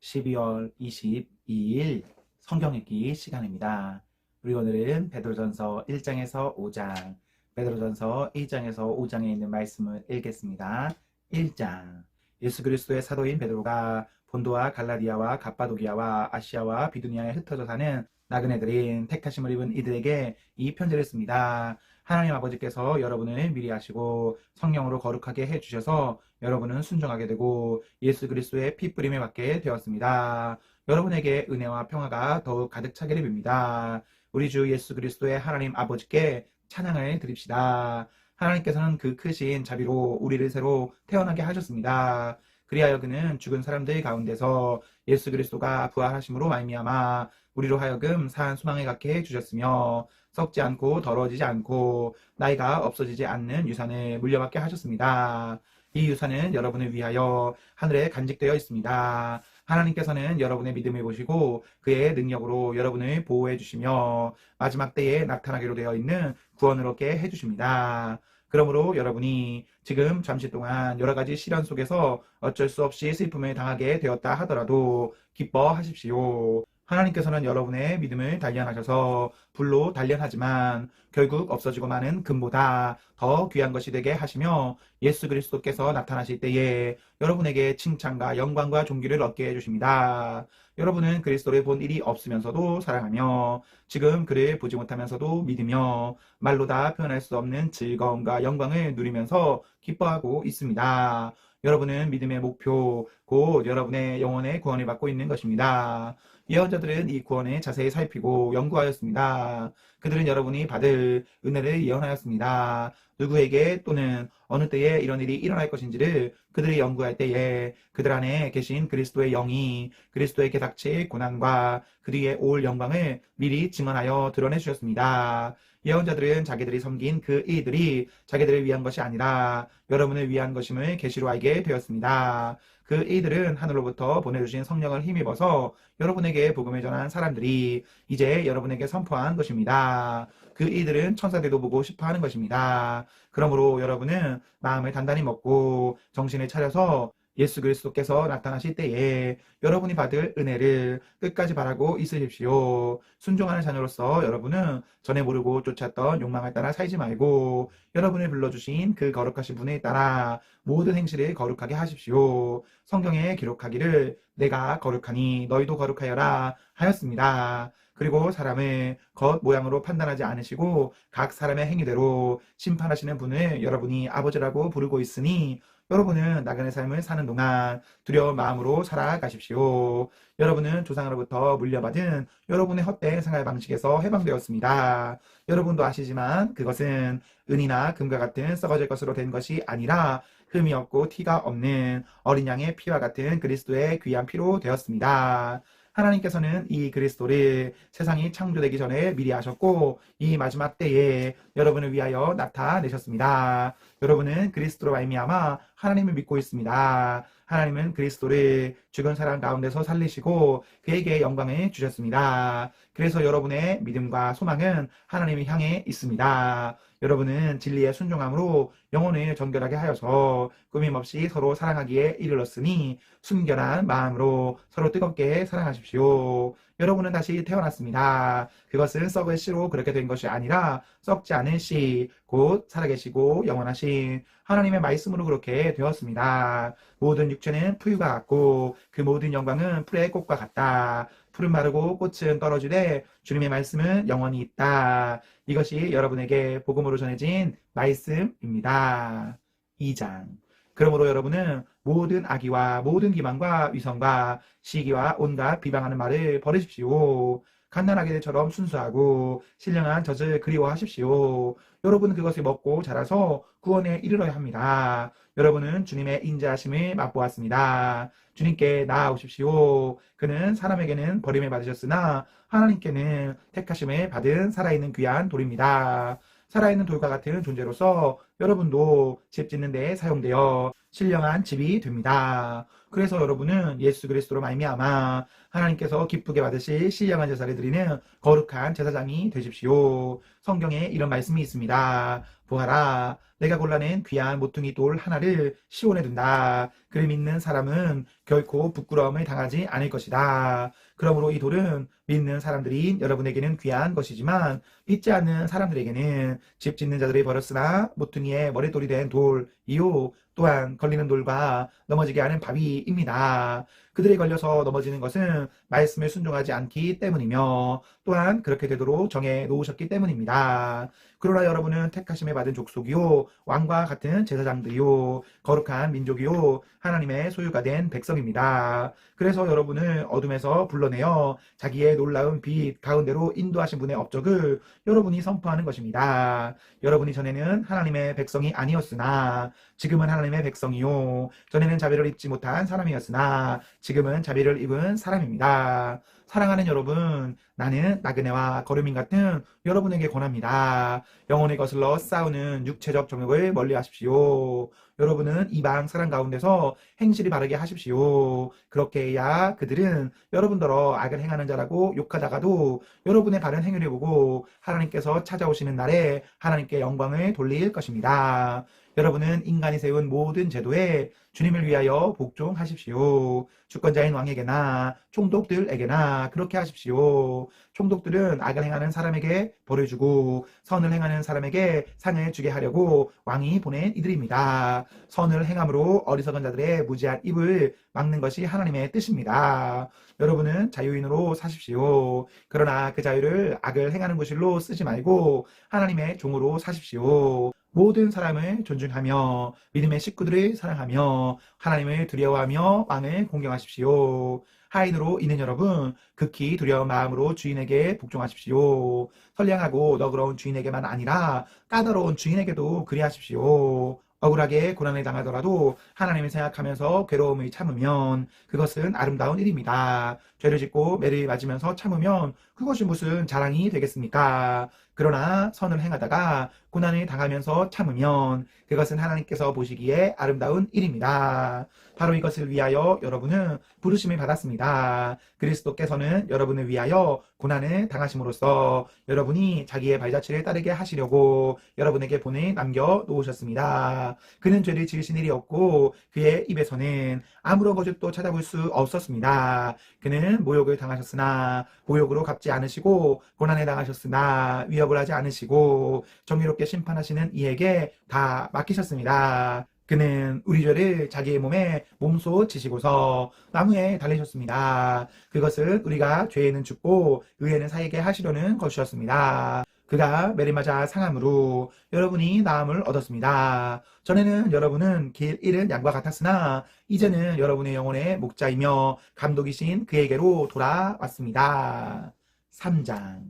12월 22일 성경 읽기 시간입니다. 우리 오늘은 베드로전서 1장에서 5장, 베드로전서 1장에서 5장에 있는 말씀을 읽겠습니다. 1장. 예수 그리스도의 사도인 베드로가 본도와 갈라디아와 갑바도기아와 아시아와 비두니아에 흩어져 사는 나그네들인 택하심을 입은 이들에게 이 편지를 씁니다. 하나님 아버지께서 여러분을 미리 아시고 성령으로 거룩하게 해주셔서 여러분은 순종하게 되고 예수 그리스도의 피 뿌림에 받게 되었습니다. 여러분에게 은혜와 평화가 더욱 가득 차기를 빕니다. 우리 주 예수 그리스도의 하나님 아버지께 찬양을 드립시다. 하나님께서는 그 크신 자비로 우리를 새로 태어나게 하셨습니다. 그리하여 그는 죽은 사람들 가운데서 예수 그리스도가 부활하심으로 말미암아 우리로 하여금 산 소망에 갖게 해주셨으며 썩지 않고 더러워지지 않고 나이가 없어지지 않는 유산을 물려받게 하셨습니다. 이 유산은 여러분을 위하여 하늘에 간직되어 있습니다. 하나님께서는 여러분의 믿음을 보시고 그의 능력으로 여러분을 보호해 주시며 마지막 때에 나타나기로 되어 있는 구원을 얻게 해주십니다. 그러므로 여러분이 지금 잠시 동안 여러 가지 시련 속에서 어쩔 수 없이 슬픔을 당하게 되었다 하더라도 기뻐하십시오. 하나님께서는 여러분의 믿음을 단련하셔서 불로 단련하지만 결국 없어지고 마는 금보다 더 귀한 것이 되게 하시며 예수 그리스도께서 나타나실 때에 여러분에게 칭찬과 영광과 존귀를 얻게 해주십니다. 여러분은 그리스도를 본 일이 없으면서도 사랑하며 지금 그를 보지 못하면서도 믿으며 말로 다 표현할 수 없는 즐거움과 영광을 누리면서 기뻐하고 있습니다. 여러분은 믿음의 목표, 곧 여러분의 영혼의 구원을 받고 있는 것입니다. 예언자들은 이 구원을 자세히 살피고 연구하였습니다. 그들은 여러분이 받을 은혜를 예언하였습니다. 누구에게 또는 어느 때에 이런 일이 일어날 것인지를 그들이 연구할 때에 그들 안에 계신 그리스도의 영이 그리스도에게 닥칠 고난과 그 뒤에 올 영광을 미리 증언하여 드러내 주셨습니다. 예언자들은 자기들이 섬긴 그 일들이 자기들을 위한 것이 아니라 여러분을 위한 것임을 계시로 알게 되었습니다. 그 이들은 하늘로부터 보내주신 성령을 힘입어서 여러분에게 복음을 전한 사람들이 이제 여러분에게 선포한 것입니다. 그 이들은 천사들도 보고 싶어 하는 것입니다. 그러므로 여러분은 마음을 단단히 먹고 정신을 차려서 예수 그리스도께서 나타나실 때에 여러분이 받을 은혜를 끝까지 바라고 있으십시오. 순종하는 자녀로서 여러분은 전에 모르고 쫓았던 욕망을 따라 살지 말고 여러분을 불러주신 그 거룩하신 분에 따라 모든 행실을 거룩하게 하십시오. 성경에 기록하기를 내가 거룩하니 너희도 거룩하여라 하였습니다. 그리고 사람을 겉 모양으로 판단하지 않으시고 각 사람의 행위대로 심판하시는 분을 여러분이 아버지라고 부르고 있으니 여러분은 나그네 삶을 사는 동안 두려운 마음으로 살아가십시오. 여러분은 조상으로부터 물려받은 여러분의 헛된 생활 방식에서 해방되었습니다. 여러분도 아시지만 그것은 은이나 금과 같은 썩어질 것으로 된 것이 아니라 흠이 없고 티가 없는 어린 양의 피와 같은 그리스도의 귀한 피로 되었습니다. 하나님께서는 이 그리스도를 세상이 창조되기 전에 미리 하셨고 이 마지막 때에 여러분을 위하여 나타내셨습니다. 여러분은 그리스도로 말미암아 하나님을 믿고 있습니다. 하나님은 그리스도를 죽은 사람 가운데서 살리시고 그에게 영광을 주셨습니다. 그래서 여러분의 믿음과 소망은 하나님을 향해 있습니다. 여러분은 진리에 순종함으로 영혼을 정결하게 하여서 꾸밈없이 서로 사랑하기에 이르렀으니 순결한 마음으로 서로 뜨겁게 사랑하십시오. 여러분은 다시 태어났습니다. 그것은 썩을 씨로 그렇게 된 것이 아니라 썩지 않은 씨, 곧 살아계시고 영원하신 하나님의 말씀으로 그렇게 되었습니다. 모든 육체는 풀과 같고 그 모든 영광은 풀의 꽃과 같다. 풀은 마르고 꽃은 떨어지되 주님의 말씀은 영원히 있다. 이것이 여러분에게 복음으로 전해진 말씀입니다. 2장. 그러므로 여러분은 모든 악의와 모든 기만과 위선과 시기와 온갖 비방하는 말을 버리십시오. 갓난아기들처럼 순수하고 신령한 젖을 그리워하십시오. 여러분은 그것을 먹고 자라서 구원에 이르러야 합니다. 여러분은 주님의 인자하심을 맛보았습니다. 주님께 나아오십시오. 그는 사람에게는 버림을 받으셨으나 하나님께는 택하심을 받은 살아있는 귀한 돌입니다. 살아있는 돌과 같은 존재로서 여러분도 집 짓는 데 사용되어 신령한 집이 됩니다. 그래서 여러분은 예수 그리스도로 말미암아 하나님께서 기쁘게 받으실 신령한 제사를 드리는 거룩한 제사장이 되십시오. 성경에 이런 말씀이 있습니다. 보아라, 내가 골라낸 귀한 모퉁이 돌 하나를 시온에 둔다. 그를 믿는 사람은 결코 부끄러움을 당하지 않을 것이다. 그러므로 이 돌은 믿는 사람들인 여러분에게는 귀한 것이지만 믿지 않는 사람들에게는 집 짓는 자들이 버렸으나 모퉁이의 머릿돌이 된 돌이요 또한 걸리는 돌과 넘어지게 하는 바위입니다. 그들이 걸려서 넘어지는 것은 말씀을 순종하지 않기 때문이며 또한 그렇게 되도록 정해 놓으셨기 때문입니다. 그러나 여러분은 택하심에 받은 족속이요 왕과 같은 제사장들이요 거룩한 민족이요 하나님의 소유가 된 백성입니다. 그래서 여러분을 어둠에서 불러내어 자기의 놀라운 빛 가운데로 인도하신 분의 업적을 여러분이 선포하는 것입니다. 여러분이 전에는 하나님의 백성이 아니었으나 지금은 하나님의 백성이요 전에는 자비를 입지 못한 사람이었으나 지금은 자비를 입은 사람입니다. 사랑하는 여러분, 나는 나그네와 거르민 같은 여러분에게 권합니다. 영혼을 거슬러 싸우는 육체적 정욕을 멀리 하십시오. 여러분은 이방 사람 가운데서 행실이 바르게 하십시오. 그렇게 해야 그들은 여러분더러 악을 행하는 자라고 욕하다가도 여러분의 바른 행위를 보고 하나님께서 찾아오시는 날에 하나님께 영광을 돌릴 것입니다. 여러분은 인간이 세운 모든 제도에 주님을 위하여 복종하십시오. 주권자인 왕에게나 총독들에게나 그렇게 하십시오. 총독들은 악을 행하는 사람에게 벌을 주고 선을 행하는 사람에게 상을 주게 하려고 왕이 보낸 이들입니다. 선을 행함으로 어리석은 자들의 무지한 입을 막는 것이 하나님의 뜻입니다. 여러분은 자유인으로 사십시오. 그러나 그 자유를 악을 행하는 구실로 쓰지 말고 하나님의 종으로 사십시오. 모든 사람을 존중하며 믿음의 식구들을 사랑하며 하나님을 두려워하며 왕을 공경하십시오. 하인으로 있는 여러분, 극히 두려운 마음으로 주인에게 복종하십시오. 선량하고 너그러운 주인에게만 아니라 까다로운 주인에게도 그리하십시오. 억울하게 고난을 당하더라도 하나님을 생각하면서 괴로움을 참으면 그것은 아름다운 일입니다. 죄를 짓고 매를 맞으면서 참으면 그것이 무슨 자랑이 되겠습니까? 그러나 선을 행하다가 고난을 당하면서 참으면 그것은 하나님께서 보시기에 아름다운 일입니다. 바로 이것을 위하여 여러분은 부르심을 받았습니다. 그리스도께서는 여러분을 위하여 고난을 당하심으로써 여러분이 자기의 발자취를 따르게 하시려고 여러분에게 본을 남겨 놓으셨습니다. 그는 죄를 지으신 일이 없고 그의 입에서는 아무런 거짓도 찾아볼 수 없었습니다. 그는 모욕을 당하셨으나 모욕으로 갚지 않으시고 고난을 당하셨으나 위협을 하지 않으시고 정의롭게 심판하시는 이에게 다 맡기셨습니다. 그는 우리 죄를 자기의 몸에 몸소 지시고서 나무에 달리셨습니다. 그것은 우리가 죄에는 죽고 의에는 살게 하시려는 것이었습니다. 그가 매를 맞아 상함으로 여러분이 나음을 얻었습니다. 전에는 여러분은 길 잃은 양과 같았으나 이제는 여러분의 영혼의 목자이며 감독이신 그에게로 돌아왔습니다. 3장.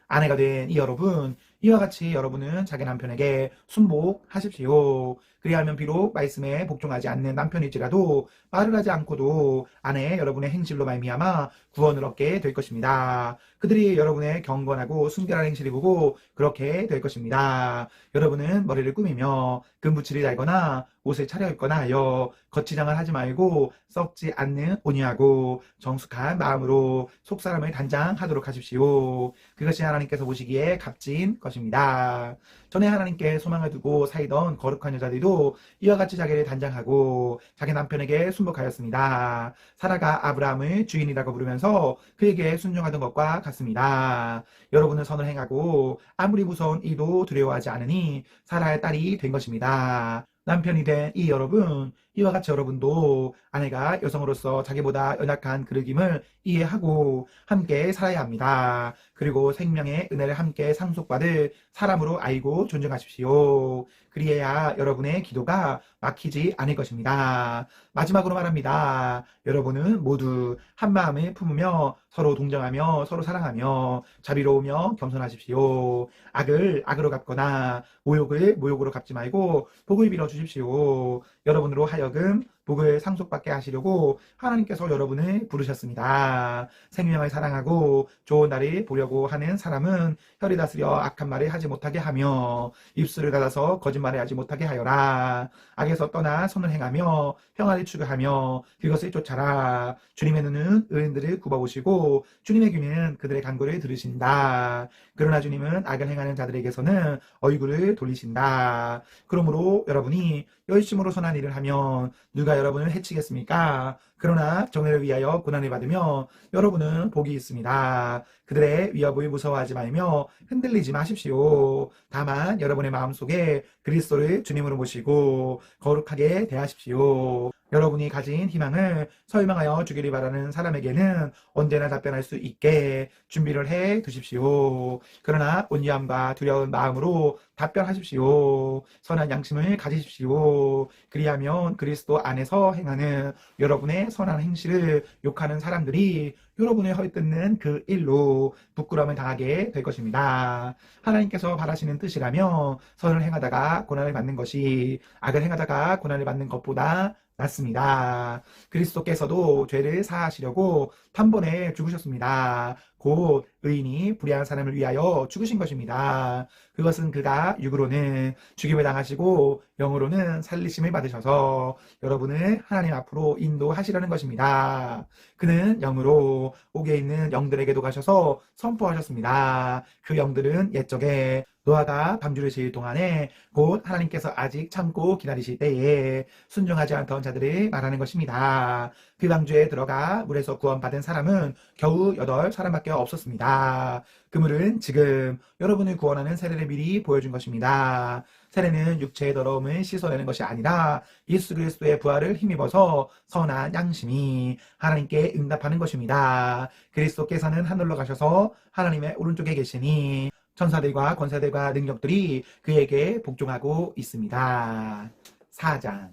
아내가 된 이 여러분, 이와 같이 여러분은 자기 남편에게 순복하십시오. 그리하면 비록 말씀에 복종하지 않는 남편일지라도 말을 하지 않고도 아내 여러분의 행실로 말미암아 구원을 얻게 될 것입니다. 그들이 여러분의 경건하고 순결한 행실을 보고 그렇게 될 것입니다. 여러분은 머리를 꾸미며 금붙이를 달거나 옷을 차려입거나 하여 거치장을 하지 말고 썩지 않는 온유하고 정숙한 마음으로 속사람을 단장하도록 하십시오. 그것이 하나님께서 보시기에 값진 것입니다. 전에 하나님께 소망을 두고 살던 거룩한 여자들도 이와 같이 자기를 단장하고 자기 남편에게 순복하였습니다. 사라가 아브라함을 주인이라고 부르면서 그에게 순종하던 것과 같습니다. 여러분은 선을 행하고 아무리 무서운 이도 두려워하지 않으니 사라의 딸이 된 것입니다. 남편이 된 이 여러분, 이와 같이 여러분도 아내가 여성으로서 자기보다 연약한 그릇임을 이해하고 함께 살아야 합니다. 그리고 생명의 은혜를 함께 상속받을 사람으로 알고 존중하십시오. 그리해야 여러분의 기도가 막히지 않을 것입니다. 마지막으로 말합니다. 여러분은 모두 한 마음을 품으며 서로 동정하며 서로 사랑하며 자비로우며 겸손하십시오. 악을 악으로 갚거나 모욕을 모욕으로 갚지 말고 복을 빌어 주십시오. 여러분으로 하여금 복을 상속받게 하시려고 하나님께서 여러분을 부르셨습니다. 생명을 사랑하고 좋은 날을 보려고 하는 사람은 혀를 다스려 악한 말을 하지 못하게 하며 입술을 닫아서 거짓말을 하지 못하게 하여라. 악에서 떠나 선을 행하며 평화를 추구하며 그것을 쫓아라. 주님의 눈은 의인들을 굽어보시고 주님의 귀는 그들의 간구를 들으신다. 그러나 주님은 악을 행하는 자들에게서는 얼굴을 돌리신다. 그러므로 여러분이 열심으로 선한 일을 하면 누가 여러분을 해치겠습니까? 그러나 정의를 위하여 고난을 받으며 여러분은 복이 있습니다. 그들의 위협을 무서워하지 말며 흔들리지 마십시오. 다만 여러분의 마음속에 그리스도를 주님으로 모시고 거룩하게 대하십시오. 여러분이 가진 희망을 설명하여 주기를 바라는 사람에게는 언제나 답변할 수 있게 준비를 해 두십시오. 그러나 온유함과 두려운 마음으로 답변하십시오. 선한 양심을 가지십시오. 그리하면 그리스도 안에서 행하는 여러분의 선한 행실을 욕하는 사람들이 여러분을 헐뜯는 그 일로 부끄러움을 당하게 될 것입니다. 하나님께서 바라시는 뜻이라면 선을 행하다가 고난을 받는 것이 악을 행하다가 고난을 받는 것보다 낫습니다. 그리스도께서도 죄를 사하시려고 단번에 죽으셨습니다. 곧 의인이 불의한 사람을 위하여 죽으신 것입니다. 그것은 그가 육으로는 죽임을 당하시고 영으로는 살리심을 받으셔서 여러분을 하나님 앞으로 인도하시려는 것입니다. 그는 영으로 옥에 있는 영들에게도 가셔서 선포하셨습니다. 그 영들은 옛적에 노아가 방주를 지을 동안에 곧 하나님께서 아직 참고 기다리실 때에 순종하지 않던 자들을 말하는 것입니다. 그 방주에 들어가 물에서 구원받은 사람은 겨우 8사람밖에 없었습니다. 그 물은 지금 여러분을 구원하는 세례를 미리 보여준 것입니다. 세례는 육체의 더러움을 씻어내는 것이 아니라 예수 그리스도의 부활을 힘입어서 선한 양심이 하나님께 응답하는 것입니다. 그리스도께서는 하늘로 가셔서 하나님의 오른쪽에 계시니 천사들과 권세들과 능력들이 그에게 복종하고 있습니다. 4장.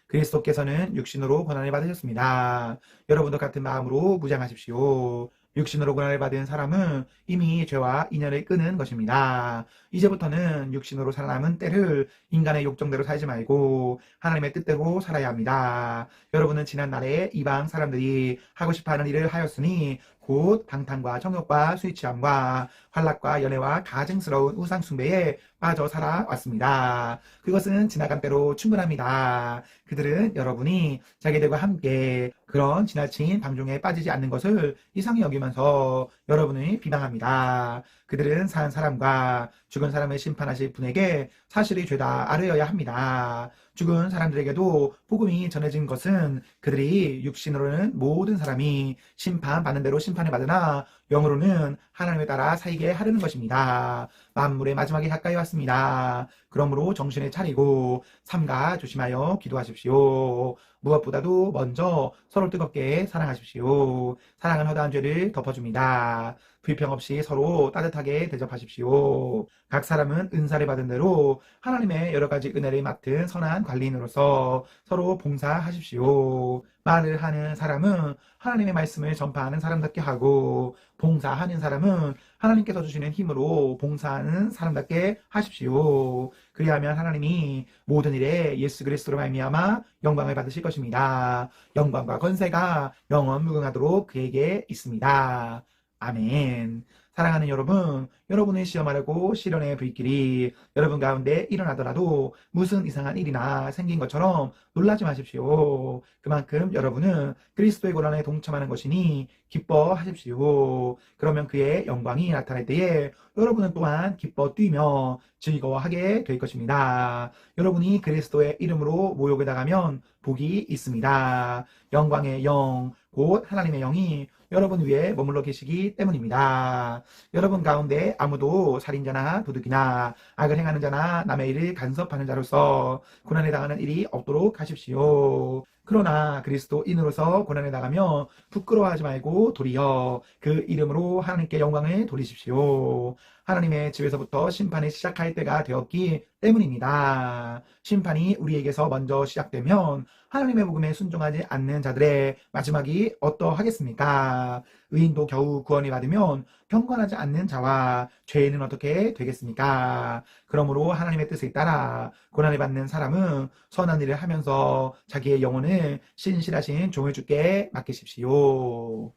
그리스도께서는 육신으로 고난을 받으셨습니다. 여러분도 같은 마음으로 무장하십시오. 육신으로 고난을 받은 사람은 이미 죄와 인연을 끊은 것입니다. 이제부터는 육신으로 살아남은 때를 인간의 욕정대로 살지 말고 하나님의 뜻대로 살아야 합니다. 여러분은 지난날에 이방 사람들이 하고 싶어하는 일을 하였으니 곧 방탕과 정욕과 술 취함과 환락과 연애와 가증스러운 우상 숭배에 빠져 살아왔습니다. 그것은 지나간 때로 충분합니다. 그들은 여러분이 자기들과 함께 그런 지나친 방종에 빠지지 않는 것을 이상히 여기면서 여러분을 비방합니다. 그들은 산 사람과 죽은 사람을 심판하실 분에게 사실이 죄다 아뢰어야 합니다. 죽은 사람들에게도 복음이 전해진 것은 그들이 육신으로는 모든 사람이 심판받는 대로 심판을 받으나 영으로는 하나님에 따라 살게 하려는 것입니다. 만물의 마지막에 가까이 왔습니다. 그러므로 정신을 차리고 삼가 조심하여 기도하십시오. 무엇보다도 먼저 서로 뜨겁게 사랑하십시오. 사랑은 허다한 죄를 덮어줍니다. 불평 없이 서로 따뜻하게 대접하십시오. 각 사람은 은사를 받은 대로 하나님의 여러 가지 은혜를 맡은 선한 관리인으로서 서로 봉사하십시오. 말을 하는 사람은 하나님의 말씀을 전파하는 사람답게 하고 봉사하는 사람은 하나님께서 주시는 힘으로 봉사하는 사람답게 하십시오. 그리하면 하나님이 모든 일에 예수 그리스도로 말미암아 영광을 받으실 것입니다. 영광과 권세가 영원 무궁하도록 그에게 있습니다. 아멘. 사랑하는 여러분, 여러분의 시험하려고 시련의 불길이 여러분 가운데 일어나더라도 무슨 이상한 일이나 생긴 것처럼 놀라지 마십시오. 그만큼 여러분은 그리스도의 고난에 동참하는 것이니 기뻐하십시오. 그러면 그의 영광이 나타날 때에 여러분은 또한 기뻐 뛰며 즐거워하게 될 것입니다. 여러분이 그리스도의 이름으로 모욕을 당하면 복이 있습니다. 영광의 영, 곧 하나님의 영이 여러분 위에 머물러 계시기 때문입니다. 여러분 가운데 아무도 살인자나 도둑이나 악을 행하는 자나 남의 일을 간섭하는 자로서 고난에 당하는 일이 없도록 하십시오. 그러나 그리스도인으로서 고난에 나가며 부끄러워하지 말고 도리어 그 이름으로 하나님께 영광을 돌리십시오. 하나님의 집에서부터 심판이 시작할 때가 되었기 때문입니다. 심판이 우리에게서 먼저 시작되면 하나님의 복음에 순종하지 않는 자들의 마지막이 어떠하겠습니까? 의인도 겨우 구원을 받으면 경건하지 않는 자와 죄인은 어떻게 되겠습니까? 그러므로 하나님의 뜻에 따라 고난을 받는 사람은 선한 일을 하면서 자기의 영혼을 신실하신 종을 주께 맡기십시오.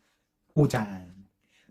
5장.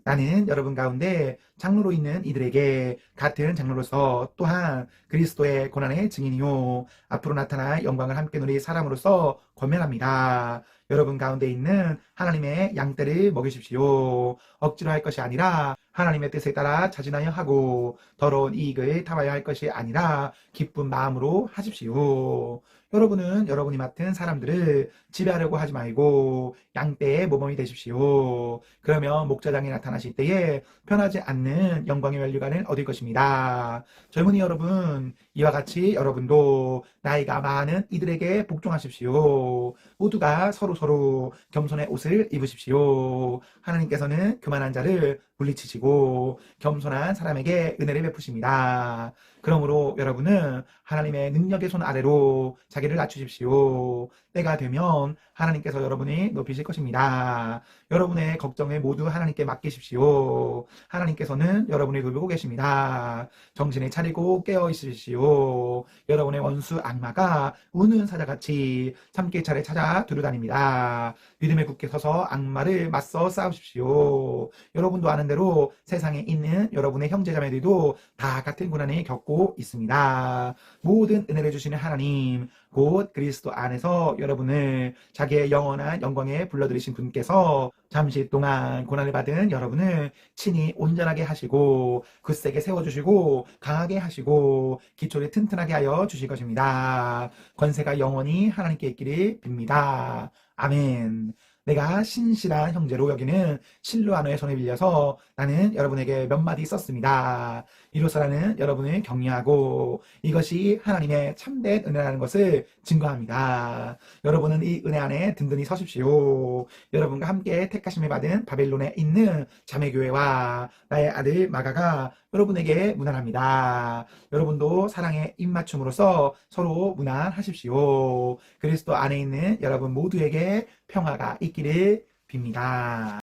나는 여러분 가운데 장로로 있는 이들에게 같은 장로로서 또한 그리스도의 고난의 증인이요 앞으로 나타날 영광을 함께 누릴 사람으로서 권면합니다. 여러분 가운데 있는 하나님의 양떼를 먹이십시오. 억지로 할 것이 아니라 하나님의 뜻에 따라 자진하여 하고 더러운 이익을 탐하여 할 것이 아니라 기쁜 마음으로 하십시오. 여러분은 여러분이 맡은 사람들을 지배하려고 하지 말고 양떼의 모범이 되십시오. 그러면 목자장이 나타나실 때에 편하지 않는 영광의 면류관을 얻을 것입니다. 젊은이 여러분, 이와 같이 여러분도 나이가 많은 이들에게 복종하십시오. 모두가 서로 겸손의 옷을 입으십시오. 하나님께서는 교만한 자를 물리치시고 겸손한 사람에게 은혜를 베푸십니다. 그러므로 여러분은 하나님의 능력의 손 아래로 자기를 낮추십시오. 때가 되면 하나님께서 여러분이 높이실 것입니다. 여러분의 걱정을 모두 하나님께 맡기십시오. 하나님께서는 여러분을 돌보고 계십니다. 정신을 차리고 깨어 있으십시오. 여러분의 원수 악마가 우는 사자같이 참깨차를 찾아 두루다닙니다. 믿음에 굳게 서서 악마를 맞서 싸우십시오. 여러분도 아는 대로 세상에 있는 여러분의 형제자매들도 다 같은 고난을 겪고 있습니다. 모든 은혜를 주시는 하나님, 곧 그리스도 안에서 여러분을 자기의 영원한 영광에 불러들이신 분께서 잠시 동안 고난을 받은 여러분을 친히 온전하게 하시고 굳세게 세워주시고 강하게 하시고 기초를 튼튼하게 하여 주실 것입니다. 권세가 영원히 하나님께 있기를 빕니다. 아멘. 내가 신실한 형제로 여기는 실로아노의 손을 빌려서 나는 여러분에게 몇 마디 썼습니다. 이로써 나는 여러분을 격려하고 이것이 하나님의 참된 은혜라는 것을 증거합니다. 여러분은 이 은혜 안에 든든히 서십시오. 여러분과 함께 택하심을 받은 바벨론에 있는 자매교회와 나의 아들 마가가 여러분에게 문안합니다. 여러분도 사랑의 입맞춤으로써 서로 문안하십시오. 그리스도 안에 있는 여러분 모두에게 평화가 있기를 빕니다.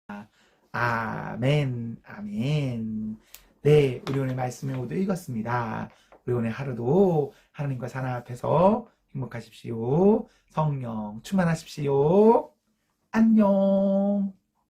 아멘, 아멘. 네, 우리 오늘 말씀을 모두 읽었습니다. 우리 오늘 하루도 하나님과 사랑 앞에서 행복하십시오. 성령 충만하십시오. 안녕.